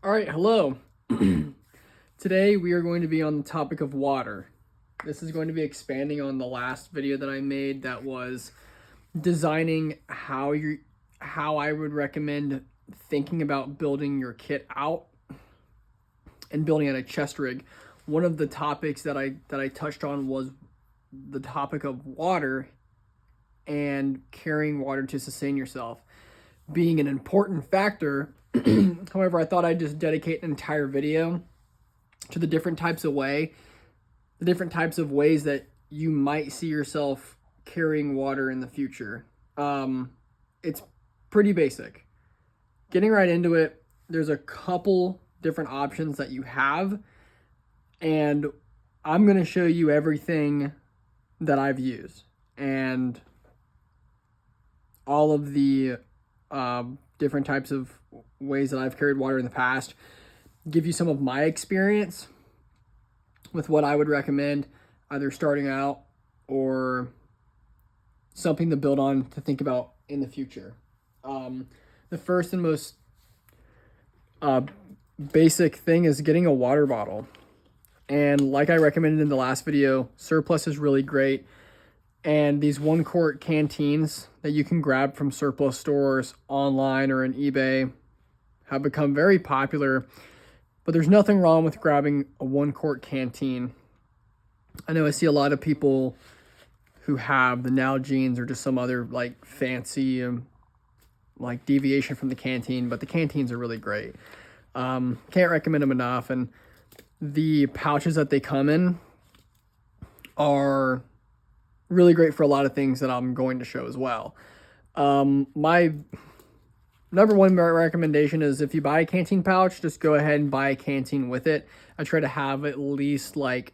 All right, hello. Today we are going to be on the topic of water. This is going to be expanding on the last video that I made that was designing how I would recommend thinking about building your kit out and building out a chest rig. One of the topics that I touched on was the topic of water and carrying water to sustain yourself being an important factor. However, I thought I'd just dedicate an entire video to the different types of ways that you might see yourself carrying water in the future. It's pretty basic. Getting right into it, there's a couple different options that you have, and I'm going to show you everything that I've used and all of the different types of ways that I've carried water in the past, give you some of my experience with what I would recommend either starting out or something to build on to think about in the future. The first and most basic thing is getting a water bottle. And like I recommended in the last video, Surplus is really great. And these 1-quart canteens that you can grab from surplus stores online or on eBay have become very popular. But there's nothing wrong with grabbing a 1-quart canteen. I know I see a lot of people who have the Nalgene's or just some other like fancy like deviation from the canteen, but the canteens are really great. Can't recommend them enough. And the pouches that they come in are really great for a lot of things that I'm going to show as well. My number one recommendation is if you buy a canteen pouch, just go ahead and buy a canteen with it. I try to have at least like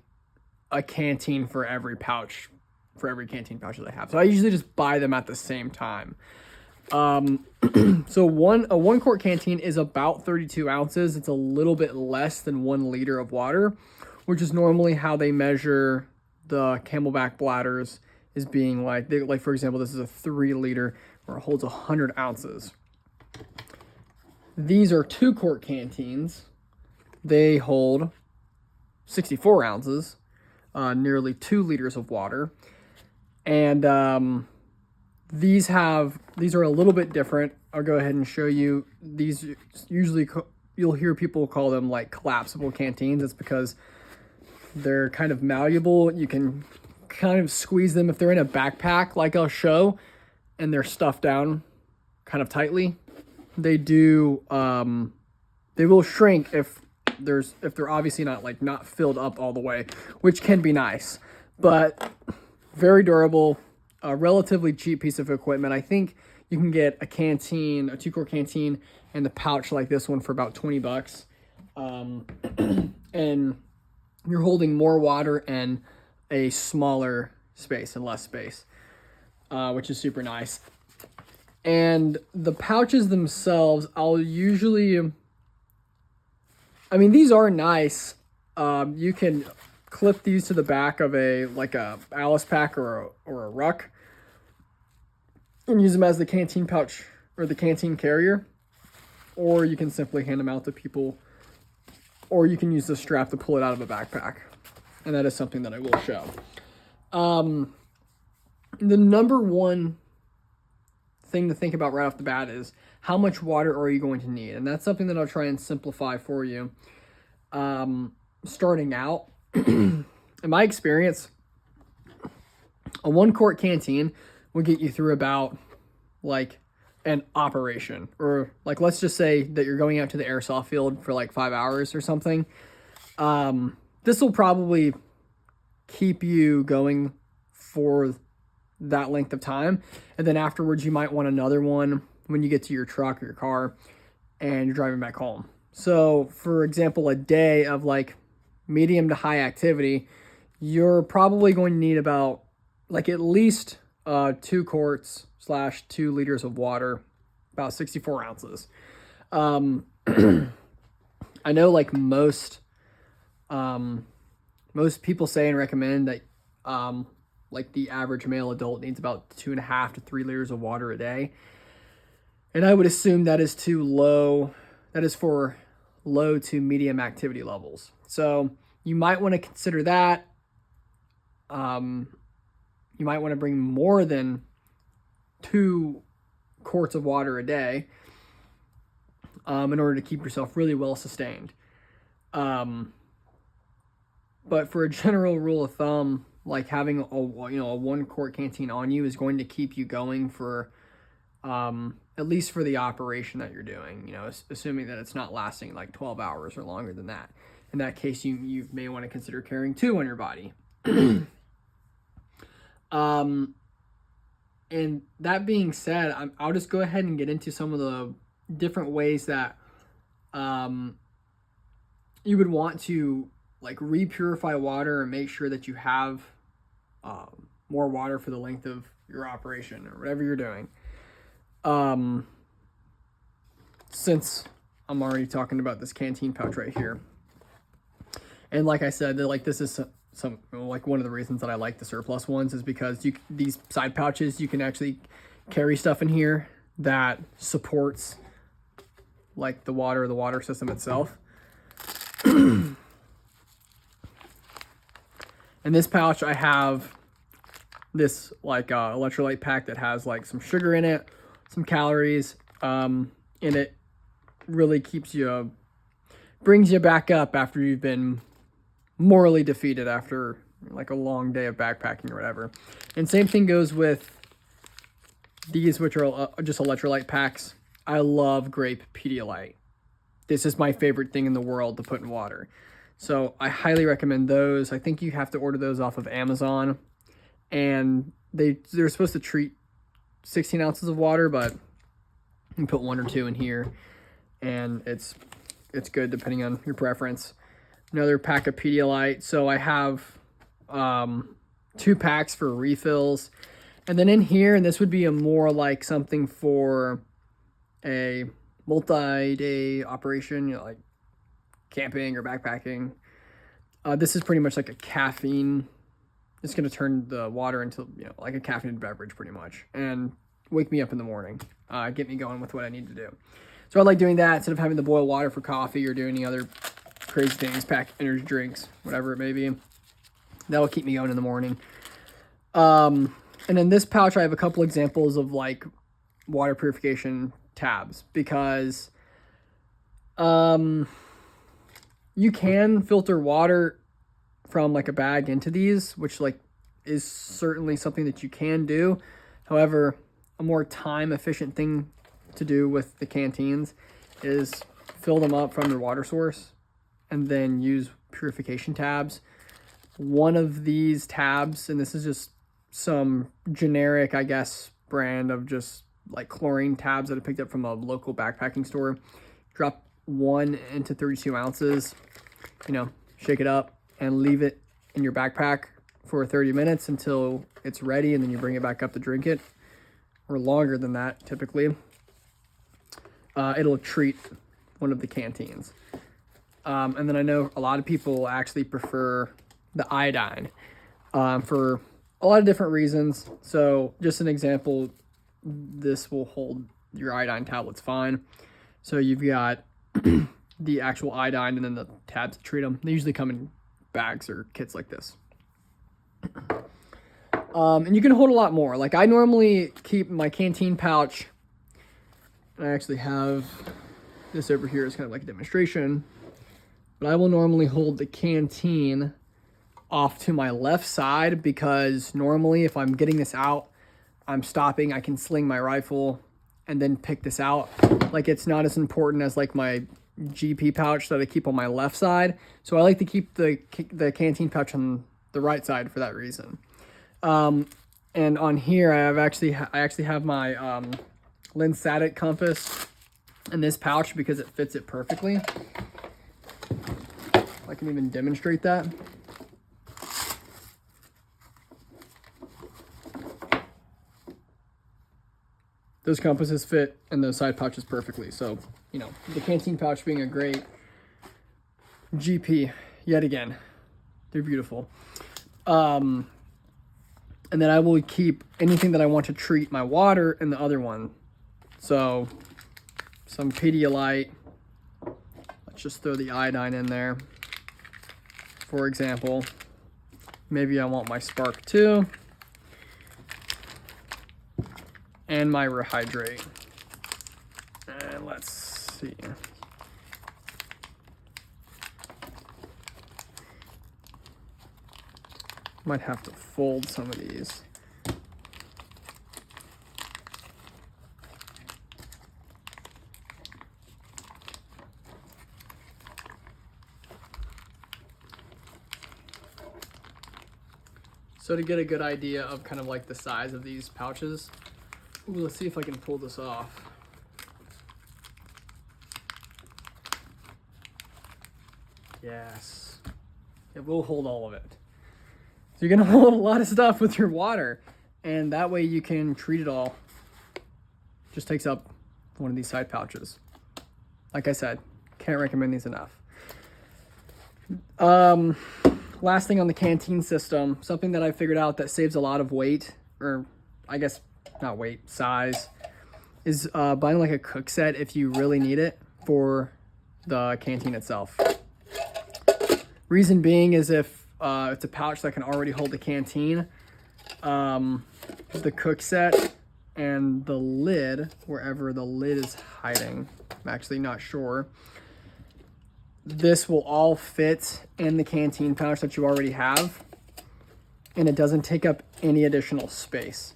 a canteen for every canteen pouch that I have. So I usually just buy them at the same time. So a 1-quart canteen is about 32 ounces. It's a little bit less than 1 liter of water, which is normally how they measure the Camelback Bladders, is being like for example, this is a 3 liter where it holds 100 ounces. These are 2-quart canteens. They hold 64 ounces, nearly 2 liters of water. And these are a little bit different. I'll go ahead and show you. These usually you'll hear people call them like collapsible canteens. It's because they're kind of malleable. You can kind of squeeze them if they're in a backpack, like I'll show, and they're stuffed down kind of tightly. They will shrink if they're obviously not filled up all the way, which can be nice, but very durable, a relatively cheap piece of equipment. I think you can get a 2-quart canteen and the pouch like this one for about $20. And you're holding more water and a smaller space and less space, which is super nice. And the pouches themselves, these are nice. You can clip these to the back of a Alice pack or a Ruck and use them as the canteen pouch or the canteen carrier, or you can simply hand them out to people, or you can use the strap to pull it out of a backpack. And that is something that I will show. The number one thing to think about right off the bat is how much water are you going to need? And that's something that I'll try and simplify for you. Starting out, in my experience, a 1-quart canteen will get you through about like an operation, or like let's just say that you're going out to the airsoft field for like 5 hours or something. This will probably keep you going for that length of time. And then afterwards, you might want another one when you get to your truck or your car and you're driving back home. So for example, a day of like medium to high activity, you're probably going to need about like at least 2 quarts / 2 liters of water, about 64 ounces. I know like most people say and recommend that like the average male adult needs about 2.5 to 3 liters of water a day. And I would assume that is too low. That is for low to medium activity levels. So you might want to consider that. You might want to bring more than 2 quarts of water a day in order to keep yourself really well sustained. But for a general rule of thumb, like having a 1 quart canteen on you is going to keep you going for at least for the operation that you're doing, assuming that it's not lasting like 12 hours or longer than that. In that case, you may want to consider carrying 2 on your body. And that being said, I'll just go ahead and get into some of the different ways that you would want to like repurify water and make sure that you have more water for the length of your operation or whatever you're doing. Since I'm already talking about this canteen pouch right here, and like I said, like this is some like one of the reasons that I like the surplus ones is because these side pouches, you can actually carry stuff in here that supports like the water system itself. In this pouch, I have this like electrolyte pack that has like some sugar in it, some calories, and it really brings you back up after you've been morally defeated after like a long day of backpacking or whatever. And same thing goes with these, which are just electrolyte packs. I love grape Pedialyte. This is my favorite thing in the world to put in water. So I highly recommend those. I think you have to order those off of Amazon, and they're supposed to treat 16 ounces of water, but you can put 1 or 2 in here, and it's good depending on your preference. Another pack of Pedialyte. So I have 2 packs for refills, and then in here, and this would be a more like something for a multi-day operation, like camping or backpacking. This is pretty much like a caffeine. It's going to turn the water into like a caffeinated beverage pretty much, and wake me up in the morning, get me going with what I need to do. So I like doing that instead of having to boil water for coffee or do any other crazy things, pack energy drinks, whatever it may be. That'll keep me going in the morning. And in this pouch, I have a couple examples of like water purification tabs, because you can filter water from like a bag into these, which like is certainly something that you can do. However, a more time efficient thing to do with the canteens is fill them up from your water source and then use purification tabs. One of these tabs, and this is just some generic, I guess, brand of just like chlorine tabs that I picked up from a local backpacking store. Drop 1 into 32 ounces, shake it up and leave it in your backpack for 30 minutes until it's ready, and then you bring it back up to drink it, or longer than that typically. It'll treat one of the canteens. And then I know a lot of people actually prefer the iodine for a lot of different reasons. So just an example, this will hold your iodine tablets fine. So you've got the actual iodine and then the tabs to treat them. They usually come in bags or kits like this. And you can hold a lot more. Like I normally keep my canteen pouch, and I actually have this over here as kind of like a demonstration, but I will normally hold the canteen off to my left side, because normally if I'm getting this out, I'm stopping, I can sling my rifle and then pick this out. Like it's not as important as like my GP pouch that I keep on my left side. So I like to keep the canteen pouch on the right side for that reason. And on here, I actually have my Linsatic compass in this pouch because it fits it perfectly. I can even demonstrate that. Those compasses fit in those side pouches perfectly. So, the canteen pouch being a great GP, yet again, they're beautiful. And then I will keep anything that I want to treat my water in the other one. So, some Pedialyte, just throw the iodine in there. For example, maybe I want my Spark 2 and my Rehydrate. And let's see. Might have to fold some of these. So to get a good idea of kind of like the size of these pouches, let's see if I can pull this off. Yes, it will hold all of it. So you're gonna hold a lot of stuff with your water, and that way you can treat it all. Just takes up one of these side pouches. Like I said, can't recommend these enough. Last thing on the canteen system, something that I figured out that saves a lot of weight, or I guess not weight, size, is buying like a cook set if you really need it for the canteen itself. Reason being is if it's a pouch that can already hold the canteen, the cook set and the lid, wherever the lid is hiding, I'm actually not sure, this will all fit in the canteen pouch that you already have, and it doesn't take up any additional space.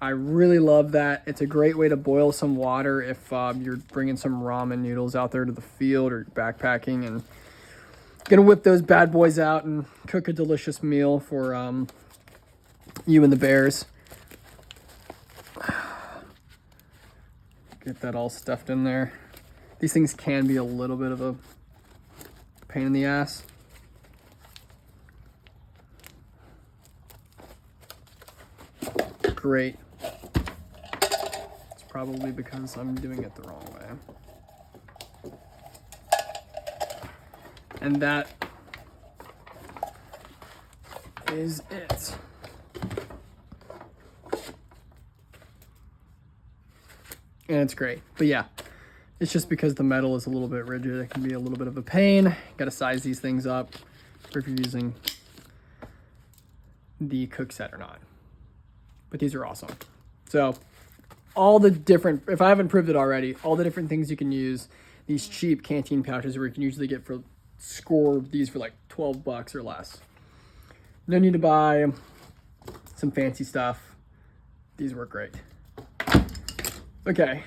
I really love that. It's a great way to boil some water if you're bringing some ramen noodles out there to the field or backpacking and gonna whip those bad boys out and cook a delicious meal for you and the bears. Get that all stuffed in there. These things can be a little bit of a pain in the ass. Great. It's probably because I'm doing it the wrong way. And that is it. And it's great. But yeah, it's just because the metal is a little bit rigid, it can be a little bit of a pain. Got to size these things up for if you're using the cook set or not. But these are awesome. So all the different, if I haven't proved it already, all the different things you can use, these cheap canteen pouches where you can usually get for score these for like 12 bucks or less. No need to buy some fancy stuff. These work great. Okay.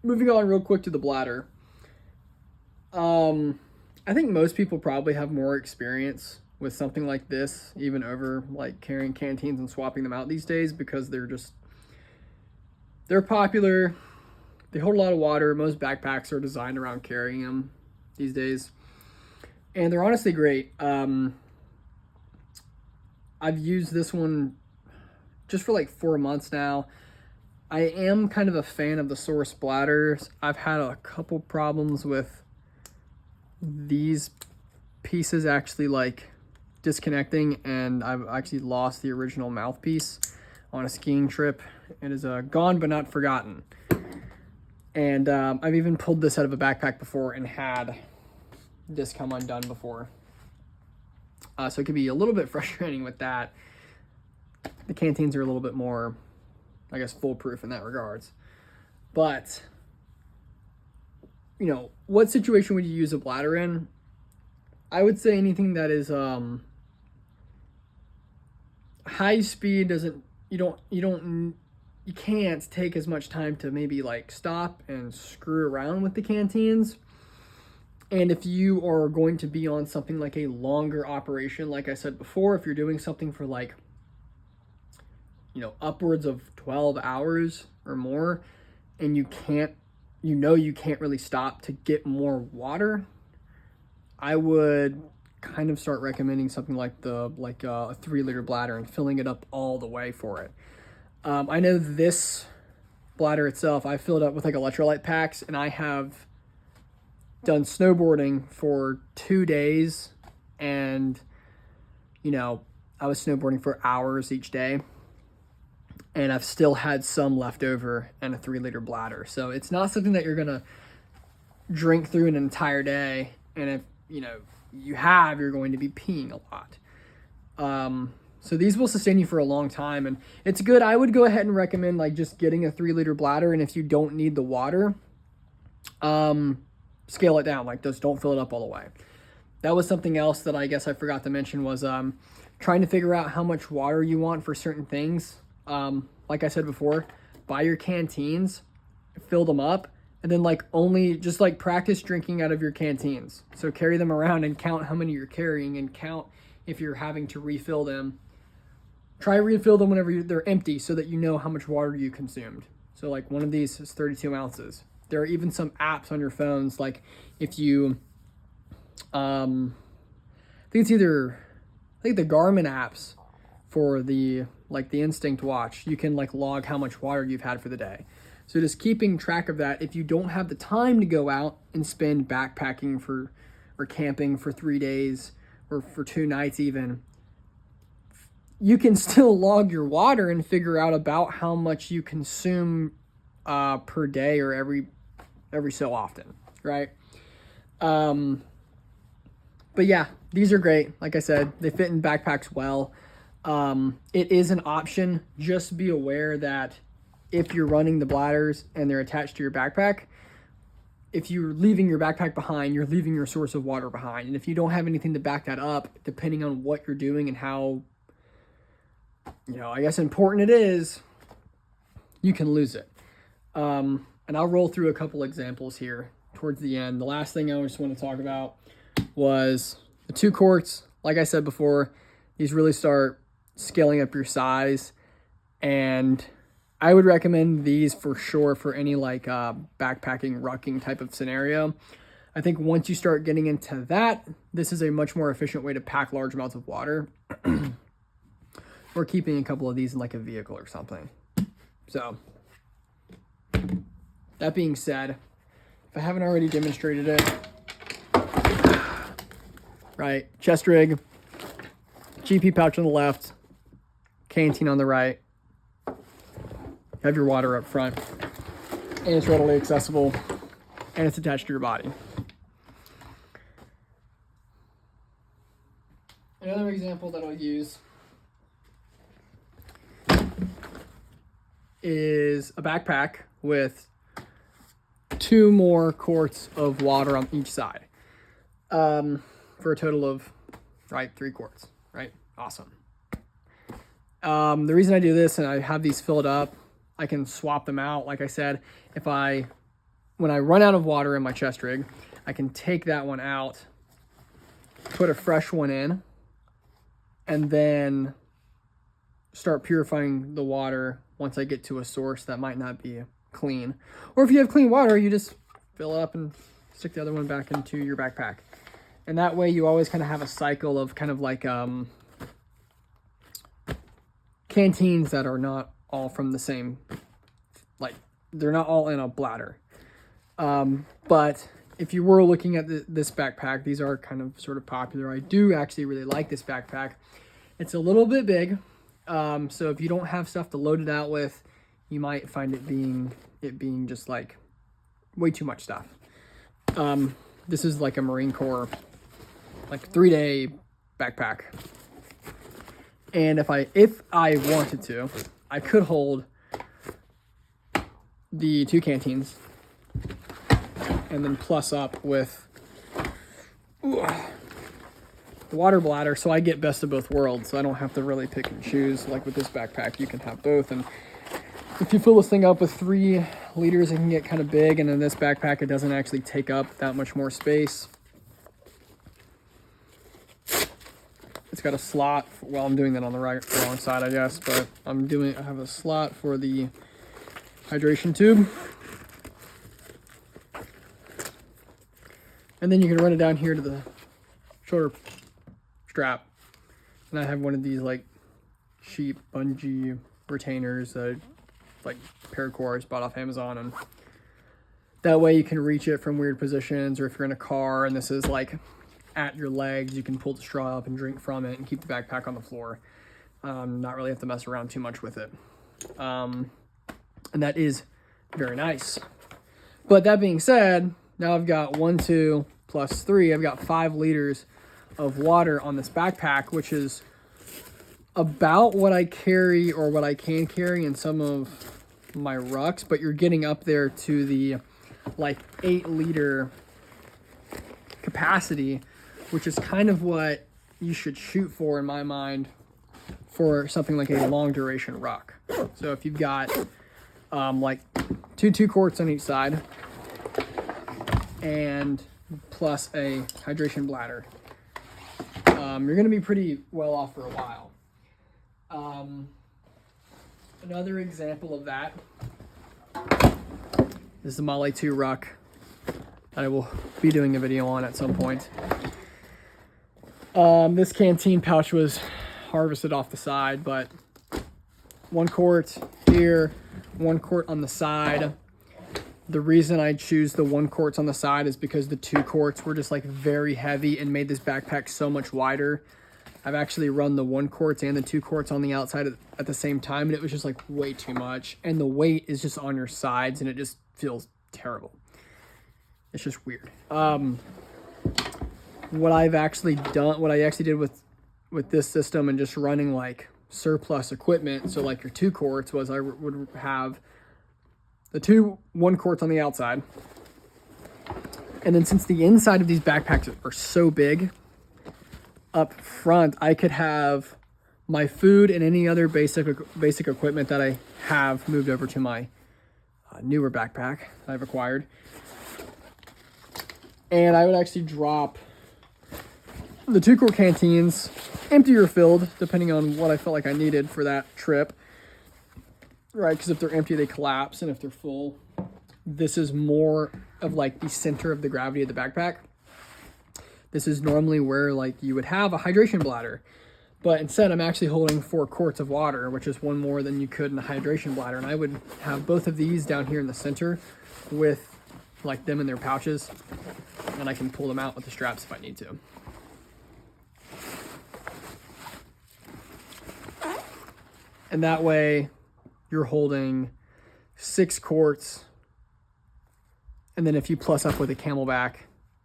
Moving on real quick to the bladder. I think most people probably have more experience with something like this, even over like carrying canteens and swapping them out these days, because they're popular. They hold a lot of water. Most backpacks are designed around carrying them these days. And they're honestly great. I've used this one just for like 4 months now. I am kind of a fan of the Source Bladders. I've had a couple problems with these pieces actually like disconnecting, and I've actually lost the original mouthpiece on a skiing trip. It is gone but not forgotten. And I've even pulled this out of a backpack before and had this come undone before. So it could be a little bit frustrating with that. The canteens are a little bit more, I guess, foolproof in that regards. But, you know, what situation would you use a bladder in? I would say anything that is high speed. You can't take as much time to maybe like stop and screw around with the canteens. And if you are going to be on something like a longer operation, like I said before, if you're doing something for like, you know, upwards of 12 hours or more, and you can't really stop to get more water, I would kind of start recommending something like a 3-liter bladder and filling it up all the way for it. I know this bladder itself, I filled up with like electrolyte packs, and I have done snowboarding for 2 days, and you know, I was snowboarding for hours each day, and I've still had some left over in a 3-liter bladder. So it's not something that you're gonna drink through an entire day. And if, you're going to be peeing a lot. So these will sustain you for a long time, and it's good. I would go ahead and recommend like just getting a 3-liter bladder. And if you don't need the water, scale it down. Like just don't fill it up all the way. That was something else that I guess I forgot to mention was, trying to figure out how much water you want for certain things. Like I said before, buy your canteens, fill them up, and then like only just like practice drinking out of your canteens. So carry them around and count how many you're carrying, and count if you're having to refill them. Try refill them whenever they're empty so that you know how much water you consumed. So like one of these is 32 ounces. There are even some apps on your phones, like if you, I think the Garmin apps for the Instinct watch, you can like log how much water you've had for the day. So just keeping track of that. If you don't have the time to go out and spend backpacking or camping for 3 days or for 2 nights even, you can still log your water and figure out about how much you consume per day or every so often, right? But yeah, these are great. Like I said, they fit in backpacks well. It is an option. Just be aware that if you're running the bladders and they're attached to your backpack, if you're leaving your backpack behind, you're leaving your source of water behind. And if you don't have anything to back that up, depending on what you're doing and how, I guess important it is, you can lose it. And I'll roll through a couple examples here towards the end. The last thing I just want to talk about was the 2 quarts. Like I said before, these really start scaling up your size, and I would recommend these for sure for any backpacking, rucking type of scenario. I think once you start getting into that, this is a much more efficient way to pack large amounts of water. Or keeping a couple of these in like a vehicle or something. So that being said, if I haven't already demonstrated it, right, chest rig, GP pouch on the left, canteen on the right, have your water up front, and it's readily accessible, and it's attached to your body. Another example that I'll use is a backpack with 2 more quarts of water on each side, for a total of 3 quarts, right? Awesome. The reason I do this and I have these filled up, I can swap them out. Like I said, when I run out of water in my chest rig, I can take that one out, put a fresh one in, and then start purifying the water once I get to a source that might not be clean. Or if you have clean water, you just fill it up and stick the other one back into your backpack. And that way you always kind of have a cycle of kind of like canteens that are not all from the same, they're not all in a bladder. But if you were looking at this backpack, these are kind of sort of popular. I do actually really like this backpack. It's a little bit big. So if you don't have stuff to load it out with, you might find it being just like way too much stuff. This is like a Marine Corps, 3-day backpack. And if I wanted to, I could hold the 2 canteens and then plus up with the water bladder, so I get best of both worlds. So I don't have to really pick and choose. Like with this backpack, you can have both. And if you fill this thing up with 3 liters, it can get kind of big. And in this backpack, it doesn't actually take up that much more space. It's got a slot. Well, I'm doing that on the wrong side, I guess, but I have a slot for the hydration tube. And then you can run it down here to the shoulder strap. And I have one of these cheap bungee retainers, paracord bought off Amazon, and that way you can reach it from weird positions, or if you're in a car and this is at your legs, you can pull the straw up and drink from it and keep the backpack on the floor. Not really have to mess around too much with it. And that is very nice. But that being said, Now I've got 1, 2 plus 3. I've got 5 liters of water on this backpack, which is about what I carry or what I can carry in some of my rucks, but you're getting up there to the like 8-liter capacity, which is kind of what you should shoot for in my mind for something like a long duration ruck. So if you've got like two quarts on each side and plus a hydration bladder, you're going to be pretty well off for a while. Another example of that is the Male 2 Ruck that I will be doing a video on at some point. This canteen pouch was harvested off the side, but 1 quart here, 1 quart on the side. The reason I choose the 1 quarts on the side is because the 2 quarts were just like very heavy and made this backpack so much wider. I've actually run the 1 quarts and the 2 quarts on the outside at the same time, and it was just like way too much. And the weight is just on your sides, and it just feels terrible. It's just weird. What I actually did with this system and just running like surplus equipment, so like your 2 quarts, was I would have the 2 1 quarts on the outside, and then since the inside of these backpacks are so big, up front I could have my food and any other basic equipment that I have moved over to my newer backpack that I've acquired, and I would actually drop the 2 quart canteens, empty or filled, depending on what I felt like I needed for that trip, right? Because if they're empty, they collapse, and if they're full, this is more of like the center of the gravity of the backpack. This is normally where like you would have a hydration bladder, but instead I'm actually holding 4 quarts of water, which is 1 more than you could in a hydration bladder. And I would have both of these down here in the center with like them in their pouches, and I can pull them out with the straps if I need to. And that way you're holding 6 quarts. And then if you plus up with a Camelback,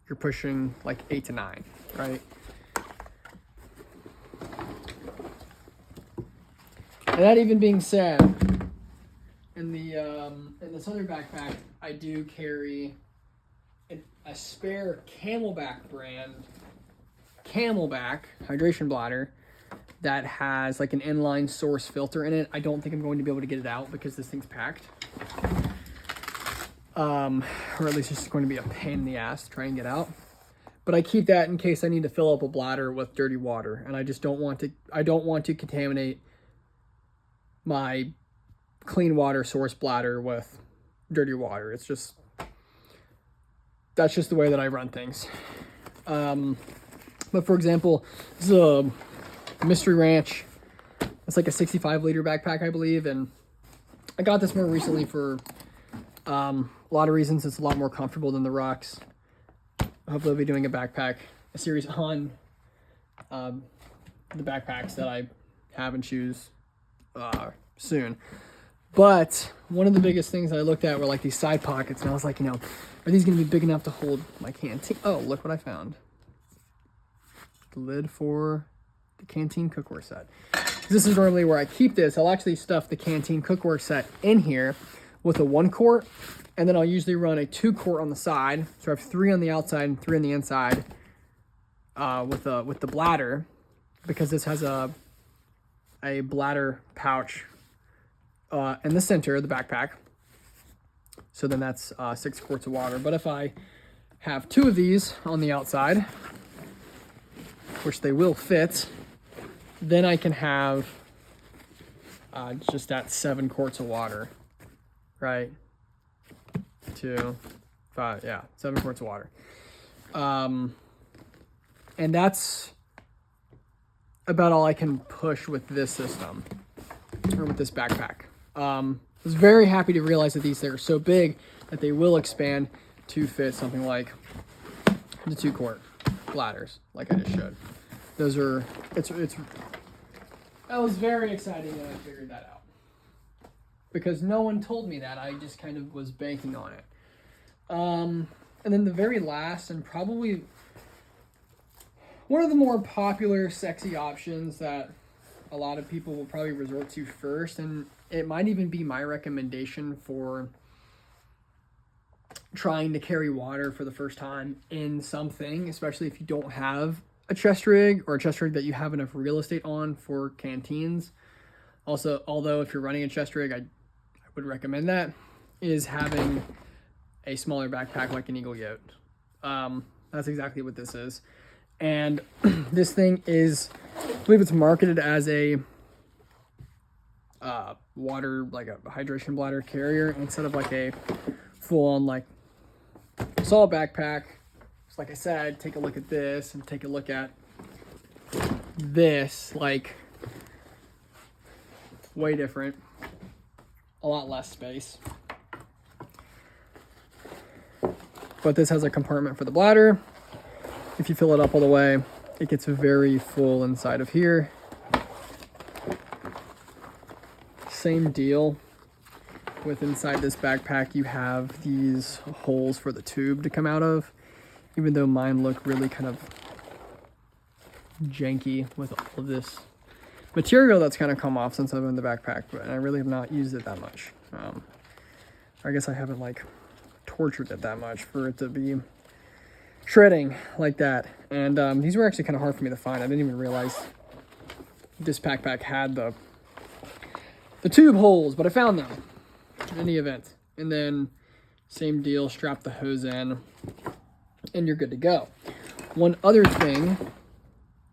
you're pushing like 8 to 9, right? And that even being said, in this other backpack, I do carry a spare Camelback brand Camelback hydration bladder that has like an inline source filter in it. I don't think I'm going to be able to get it out because this thing's packed. Or at least it's just going to be a pain in the ass to try and get out. But I keep that in case I need to fill up a bladder with dirty water, and I just don't want to contaminate my clean water source bladder with dirty water. That's just the way that I run things. But for example, this is a Mystery Ranch. It's like a 65-liter backpack, I believe, and I got this more recently for a lot of reasons. It's a lot more comfortable than the Rucks. Hopefully I'll be doing a series on the backpacks that I have and choose soon. But one of the biggest things I looked at were like these side pockets, and I was like, are these going to be big enough to hold my canteen? Oh, look what I found. The lid for the canteen cookware set. This is normally where I keep this. I'll actually stuff the canteen cookware set in here with a 1 quart, and then I'll usually run a 2 quart on the side. So I have 3 on the outside and 3 on the inside with the bladder, because this has a bladder pouch in the center of the backpack. So then that's 6 quarts of water. But if I have 2 of these on the outside, which they will fit, then I can have just that 7 quarts of water, right? 2, 5, yeah, 7 quarts of water. And that's about all I can push with this system, or with this backpack. I was very happy to realize that these things are so big that they will expand to fit something like the 2 quart bladders, like I just showed. That was very exciting when I figured that out, because no one told me that. I just kind of was banking on it. And then the very last, and probably one of the more popular sexy options that a lot of people will probably resort to first, and it might even be my recommendation for trying to carry water for the first time in something, especially if you don't have a chest rig or a chest rig that you have enough real estate on for canteens. Also, although if you're running a chest rig, I would recommend that, is having a smaller backpack like an Eagle Yote. That's exactly what this is. And this thing is, I believe it's marketed as a water, like a hydration bladder carrier, instead of like a full-on like solid backpack. So like I said, take a look at this and take a look at this, like way different, a lot less space. But this has a compartment for the bladder. If you fill it up all the way, it gets very full inside of here. Same deal with inside this backpack, you have these holes for the tube to come out of, even though mine look really kind of janky with all of this material that's kind of come off since I've been in the backpack, but I really have not used it that much. I guess I haven't like tortured it that much for it to be shredding like that. And these were actually kind of hard for me to find. I didn't even realize this backpack had the tube holes, but I found them in any event. And then same deal, strap the hose in and you're good to go. One other thing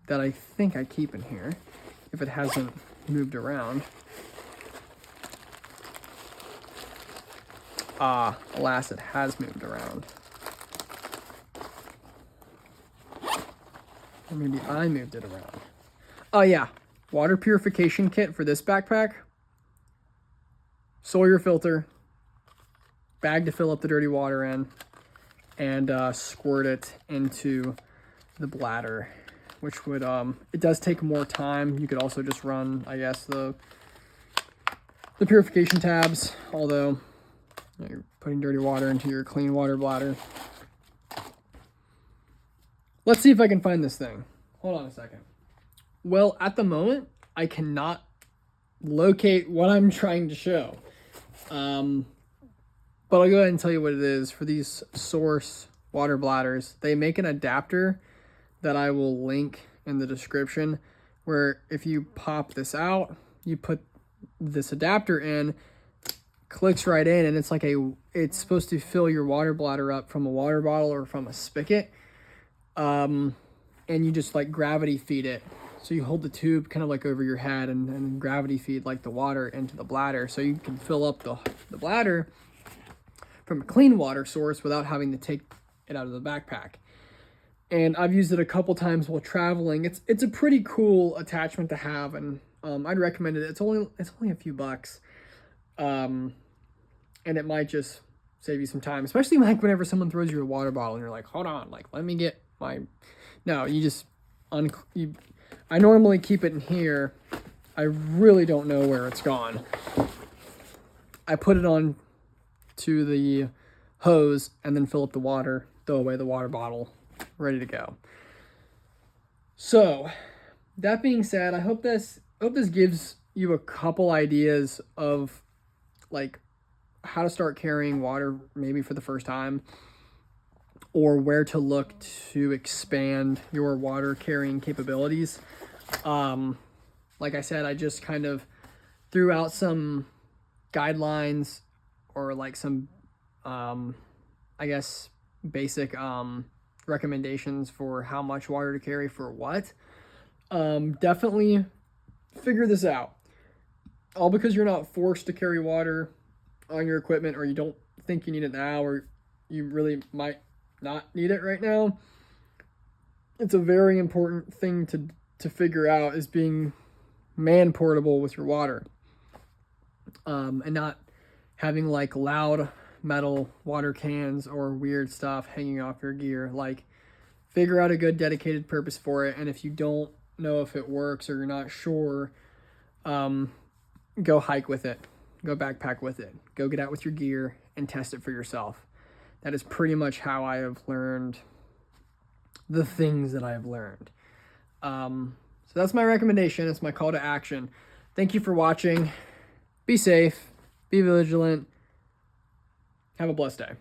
that I think I keep in here, if it hasn't moved around, alas, it has moved around. Or maybe I moved it around. Oh yeah, water purification kit for this backpack. Sawyer filter, bag to fill up the dirty water in, and squirt it into the bladder, which would, it does take more time. You could also just run, I guess, the purification tabs, although you're putting dirty water into your clean water bladder. Let's see if I can find this thing. Hold on a second. Well, at the moment, I cannot locate what I'm trying to show. But I'll go ahead and tell you what it is. For these Source water bladders, they make an adapter that I will link in the description, where if you pop this out, you put this adapter in, clicks right in, and it's supposed to fill your water bladder up from a water bottle or from a spigot. And you just like gravity feed it. So you hold the tube kind of like over your head and gravity feed like the water into the bladder, so you can fill up the bladder from a clean water source without having to take it out of the backpack. And I've used it a couple times while traveling. It's a pretty cool attachment to have, and I'd recommend it. It's only a few bucks, and it might just save you some time, especially like whenever someone throws you a water bottle and you're like, hold on, like let me get my. No, you just I normally keep it in here. I really don't know where it's gone. I put it on to the hose and then fill up the water, throw away the water bottle, ready to go. So that being said, I hope this gives you a couple ideas of like how to start carrying water maybe for the first time, or where to look to expand your water carrying capabilities. Like I said, I just kind of threw out some guidelines, or like some, I guess, basic recommendations for how much water to carry for what. Definitely figure this out. All because you're not forced to carry water on your equipment, or you don't think you need it now, or you really might not need it right now. It's a very important thing to figure out, is being man portable with your water, and not having like loud metal water cans or weird stuff hanging off your gear. Like, figure out a good dedicated purpose for it, and if you don't know if it works or you're not sure, go hike with it, go backpack with it, go get out with your gear and test it for yourself. that is pretty much how I have learned the things that I have learned. So that's my recommendation. It's my call to action. Thank you for watching. Be safe. Be vigilant. Have a blessed day.